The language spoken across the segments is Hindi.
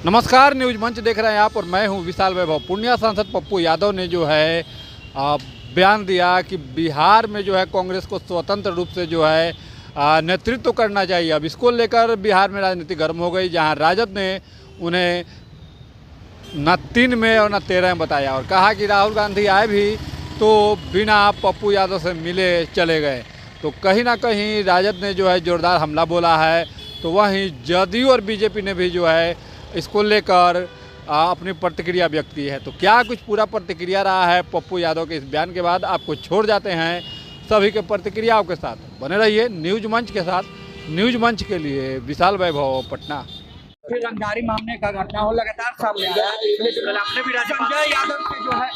नमस्कार, न्यूज मंच देख रहे हैं आप और मैं हूं विशाल वैभव। पूर्णिया सांसद पप्पू यादव ने जो है बयान दिया कि बिहार में जो है कांग्रेस को स्वतंत्र रूप से जो है नेतृत्व करना चाहिए। अब इसको लेकर बिहार में राजनीति गर्म हो गई, जहां राजद ने उन्हें न 3 में और न 13 में बताया और कहा कि राहुल गांधी आए भी तो बिना पप्पू यादव से मिले चले गए। तो कहीं ना कहीं राजद ने जो है जोरदार हमला बोला है, तो वहीं जदयू और बीजेपी ने भी जो है इसको लेकर अपनी प्रतिक्रिया व्यक्त की है। तो क्या कुछ पूरा प्रतिक्रिया रहा है पप्पू यादव के इस बयान के बाद, आपको छोड़ जाते हैं सभी के प्रतिक्रियाओं के साथ। बने रहिए न्यूज मंच के साथ। न्यूज मंच के लिए विशाल वैभव, पटना। फिर रंगदारी मामले का घटना हो लगातार सामने आ रहा है। लेकिन आपने भी संजय यादव से जो है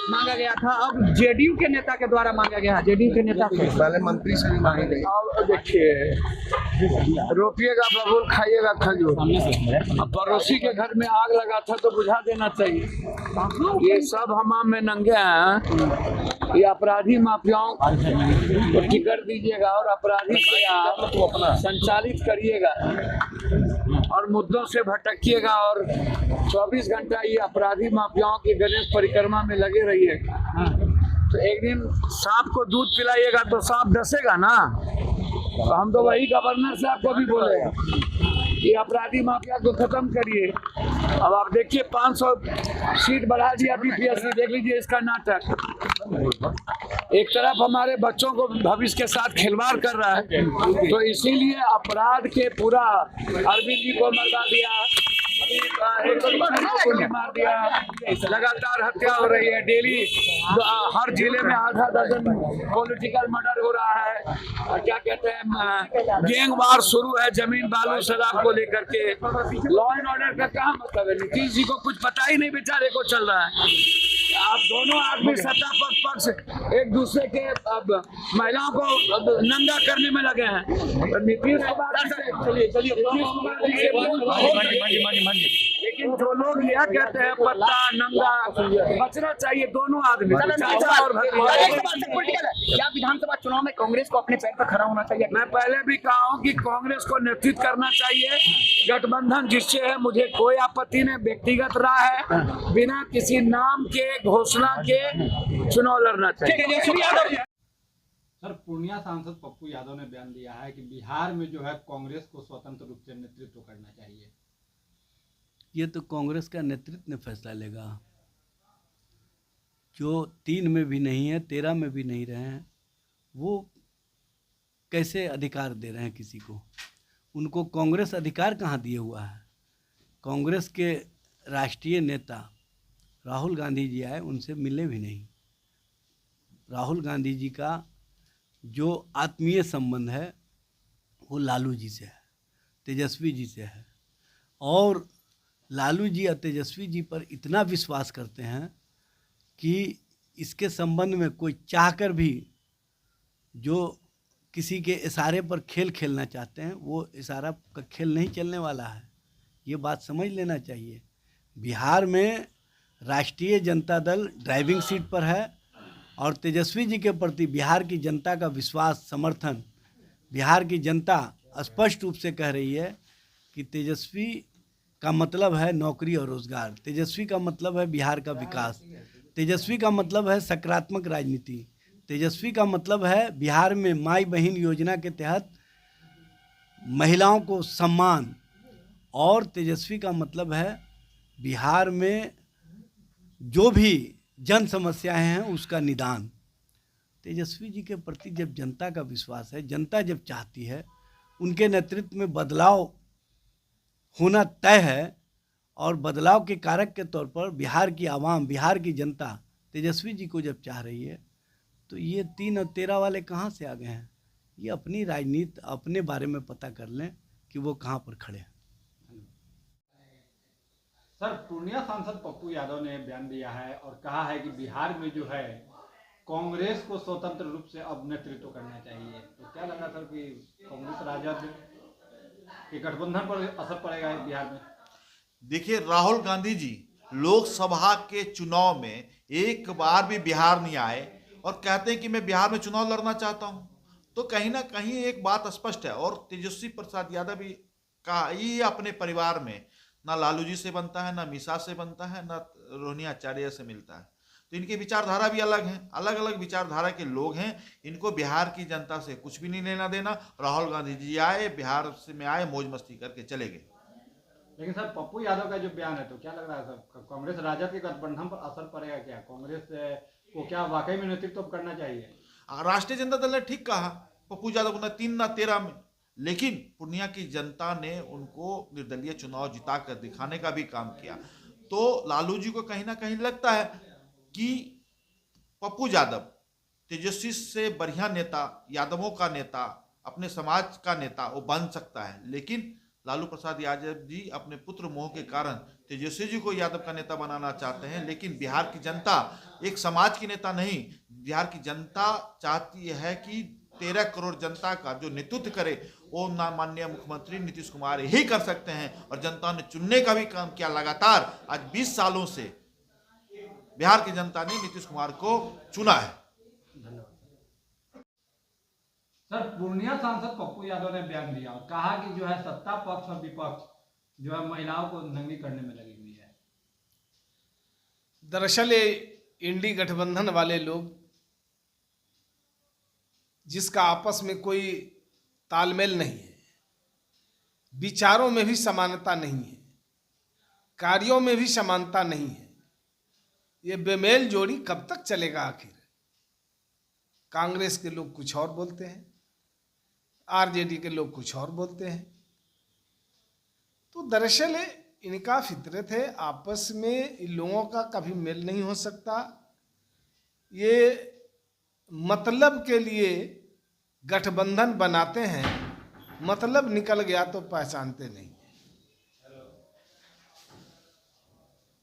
मांगा गया था, अब जेडीयू के नेता के द्वारा मांगा गया है। जेडीयू के नेता से पहले मंत्री से भी मांगी गई। अब देखिए, रोपिएगा बबूल, खाइएगा खजूर। अब पड़ोसी के घर में आग लगा था तो बुझा देना चाहिए। ये सब हमाम में नंगे हैं। ये अपराधी माफियाओं को टिकट दीजिएगा और अपराधी को आप संचालित करिएगा और मुद्दों से भटकिएगा और 24 घंटा ये अपराधी माफियाओं की गणेश परिक्रमा में लगे रहिएगा। तो एक दिन सांप को दूध पिलाइएगा तो सांप डसेगा ना। तो हम तो वही गवर्नर साहब को भी बोले, ये अपराधी माफिया को खत्म करिए। अब आप देखिए 500 सीट बढ़ा दिया बीपीएससी, देख लीजिए इसका नाटक। एक तरफ हमारे बच्चों को भविष्य के साथ खिलवाड़ कर रहा है, तो इसीलिए अपराध के पूरा अरविंद जी को मरवा दिया, गोली मार दिया, लगातार हत्या हो रही है। डेली हर जिले में आधा दर्जन पॉलिटिकल मर्डर हो रहा है। क्या कहते हैं, गैंग वार शुरू है जमीन बालू शराब को लेकर के। लॉ एंड ऑर्डर का क्या मतलब है? नीतीश जी को कुछ पता ही नहीं, बेचारे को चल रहा है। आप दोनों आदमी सत्ता पक्ष एक दूसरे के अब महिलाओं को नंगा करने में लगे हैं। नीतीश लेकिन जो लोग यह कहते हैं पत्ता नंगा, बचना चाहिए दोनों आदमी, चाचा और क्या विधानसभा चुनाव में कांग्रेस को अपने पैर पर खड़ा होना चाहिए? मैं पहले भी कहा हूं कि कांग्रेस को नेतृत्व करना चाहिए। गठबंधन जिससे है मुझे कोई आपत्ति नहीं, व्यक्तिगत राह है, बिना किसी नाम के घोषणा के चुनाव लड़ना चाहिए। सर, पूर्णिया सांसद पप्पू यादव ने बयान दिया है कि बिहार में जो है कांग्रेस को स्वतंत्र रूप से नेतृत्व करना चाहिए। ये तो कांग्रेस का नेतृत्व ने फैसला लेगा। जो 3 में भी नहीं है, 13 में भी नहीं रहे हैं, वो कैसे अधिकार दे रहे हैं किसी को? उनको कांग्रेस अधिकार कहाँ दिए हुआ है? कांग्रेस के राष्ट्रीय नेता राहुल गांधी जी आए, उनसे मिले भी नहीं। राहुल गांधी जी का जो आत्मीय संबंध है वो लालू जी से है, तेजस्वी जी से है, और लालू जी और तेजस्वी जी पर इतना विश्वास करते हैं कि इसके संबंध में कोई चाहकर भी जो किसी के इशारे पर खेल खेलना चाहते हैं, वो इशारा का खेल नहीं चलने वाला है। ये बात समझ लेना चाहिए। बिहार में राष्ट्रीय जनता दल ड्राइविंग सीट पर है और तेजस्वी जी के प्रति बिहार की जनता का विश्वास, समर्थन, बिहार की जनता स्पष्ट रूप से कह रही है कि तेजस्वी का मतलब है नौकरी और रोजगार, तेजस्वी का मतलब है बिहार का विकास, तेजस्वी का मतलब है सकारात्मक राजनीति, तेजस्वी का मतलब है बिहार में माई बहन योजना के तहत महिलाओं को सम्मान, और तेजस्वी का मतलब है बिहार में जो भी जन समस्याएं हैं उसका निदान। तेजस्वी जी के प्रति जब जनता का विश्वास है, जनता जब चाहती है, उनके नेतृत्व में बदलाव होना तय है, और बदलाव के कारक के तौर पर बिहार की आवाम, बिहार की जनता तेजस्वी जी को जब चाह रही है, तो ये 3 और 13 वाले कहाँ से आ गए हैं? ये अपनी राजनीति, अपने बारे में पता कर लें कि वो कहाँ पर खड़े हैं। सर, पूर्णिया सांसद पप्पू यादव ने बयान दिया है और कहा है कि बिहार में जो है कांग्रेस को स्वतंत्र रूप से अब नेतृत्व करना चाहिए। तो क्या लगा सर कि कांग्रेस राजद के गठबंधन पर असर पड़ेगा बिहार में? देखिए, राहुल गांधी जी लोकसभा के चुनाव में एक बार भी बिहार नहीं आए और कहते हैं कि मैं बिहार में चुनाव लड़ना चाहता हूं। तो कहीं ना कहीं एक बात स्पष्ट है, और तेजस्वी प्रसाद यादव भी का ये अपने परिवार में ना लालू जी से बनता है, ना मीसा से बनता है, ना रोहिणी आचार्य से मिलता है। तो इनकी विचारधारा भी अलग है, अलग अलग विचारधारा के लोग हैं। इनको बिहार की जनता से कुछ भी नहीं लेना देना। राहुल गांधी जी आए, बिहार से में आए, मौज मस्ती करके चले गए। लेकिन सर पप्पू यादव का जो बयान है, तो क्या लग रहा है सर, कांग्रेस राजद के गठबंधन पर असर पड़ेगा क्या? कांग्रेस को क्या वाकई में नेतृत्व करना चाहिए? राष्ट्रीय जनता दल ने ठीक कहा, पप्पू यादव ने 3 ना 13 में, लेकिन पूर्णिया की जनता ने उनको निर्दलीय चुनाव जिताकर दिखाने का भी काम किया। तो लालू जी को कहीं ना कहीं लगता है कि पप्पू यादव तेजस्वी से बढ़िया नेता, यादवों का नेता, अपने समाज का नेता वो बन सकता है। लेकिन लालू प्रसाद यादव जी अपने पुत्र मोह के कारण तेजस्वी जी को यादव का नेता बनाना चाहते हैं। लेकिन बिहार की जनता एक समाज की नेता नहीं, बिहार की जनता चाहती है कि 13 करोड़ जनता का जो नेतृत्व करे वो माननीय मुख्यमंत्री नीतीश कुमार ही कर सकते हैं। और जनता ने चुनने का भी काम किया लगातार। आज 20 सालों से बिहार की जनता ने नीतीश कुमार को चुना है। सर पूर्णिया सांसद पप्पू यादव ने बयान दिया और कहा कि जो है सत्ता पक्ष और विपक्ष जो है महिलाओं को नंगी करने में लगी हुई है। दरअसल ये इंडी गठबंधन वाले लोग, जिसका आपस में कोई तालमेल नहीं है, विचारों में भी समानता नहीं है, कार्यों में भी समानता नहीं है, ये बेमेल जोड़ी कब तक चलेगा आखिर? कांग्रेस के लोग कुछ और बोलते हैं, आरजेडी के लोग कुछ और बोलते हैं। तो दरअसल इनका फितरत है, आपस में इन लोगों का कभी मेल नहीं हो सकता। ये मतलब के लिए गठबंधन बनाते हैं, मतलब निकल गया तो पहचानते नहीं।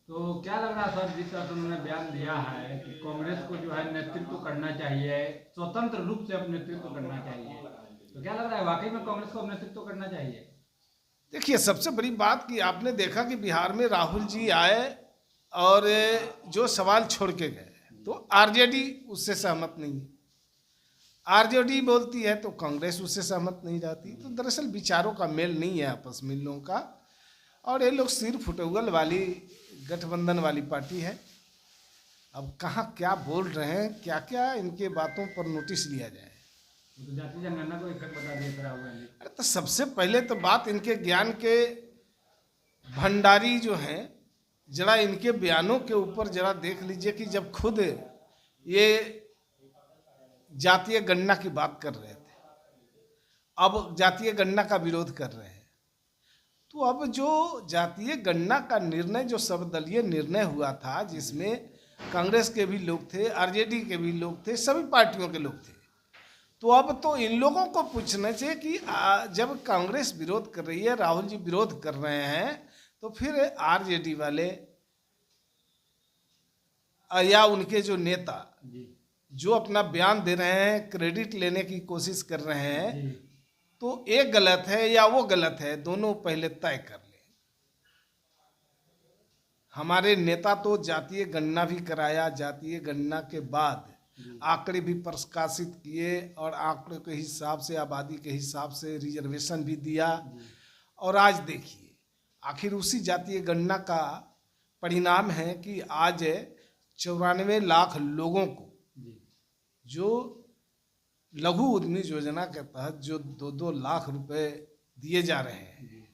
तो क्या लग रहा है सर, जिस तरह से उन्होंने बयान दिया है कि कांग्रेस को जो है नेतृत्व करना चाहिए, स्वतंत्र रूप से अब नेतृत्व करना चाहिए, तो क्या लग रहा है वाकई में कांग्रेस को अब नेतृत्व करना चाहिए? देखिए, सबसे बड़ी बात कि आपने देखा कि बिहार में राहुल जी आए और जो सवाल छोड़ के गए, तो आरजेडी उससे सहमत नहीं है। आरजेडी बोलती है तो कांग्रेस उससे सहमत नहीं रहती। तो दरअसल विचारों का मेल नहीं है आपस में इन लोगों का। और ये लोग सिर फुटौगल वाली गठबंधन वाली पार्टी है। अब कहाँ क्या बोल रहे हैं, क्या क्या इनके बातों पर नोटिस लिया जाए। तो जाति जनगणना को इफेक्ट बता दिया हुआ है। अरे तो सबसे पहले तो बात इनके ज्ञान के भंडारी जो हैं, जरा इनके बयानों के ऊपर जरा देख लीजिए कि जब खुद ये जातीय गणना की बात कर रहे थे, अब जातीय गणना का विरोध कर रहे हैं, तो अब जो जातीय गणना का निर्णय, जो सर्वदलीय निर्णय हुआ था, जिसमें कांग्रेस के भी लोग थे, आरजेडी के भी लोग थे, सभी पार्टियों के लोग थे, तो अब तो इन लोगों को पूछना चाहिए कि जब कांग्रेस विरोध कर रही है, राहुल जी विरोध कर रहे हैं, तो फिर आरजेडी वाले या उनके जो नेता जो अपना बयान दे रहे हैं, क्रेडिट लेने की कोशिश कर रहे हैं, तो एक गलत है या वो गलत है, दोनों पहले तय कर लें। हमारे नेता तो जातीय गणना भी कराया, जातीय गणना के बाद आंकड़े भी प्रकाशित किए और आंकड़े के हिसाब से, आबादी के हिसाब से रिजर्वेशन भी दिया। और आज देखिए, आखिर उसी जातीय गणना का परिणाम है कि आज 94 लाख लोगों को जो लघु उद्यमी योजना के तहत जो 2-2 लाख रुपए दिए जा रहे हैं,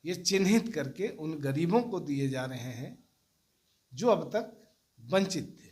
ये चिन्हित करके उन गरीबों को दिए जा रहे हैं जो अब तक वंचित थे।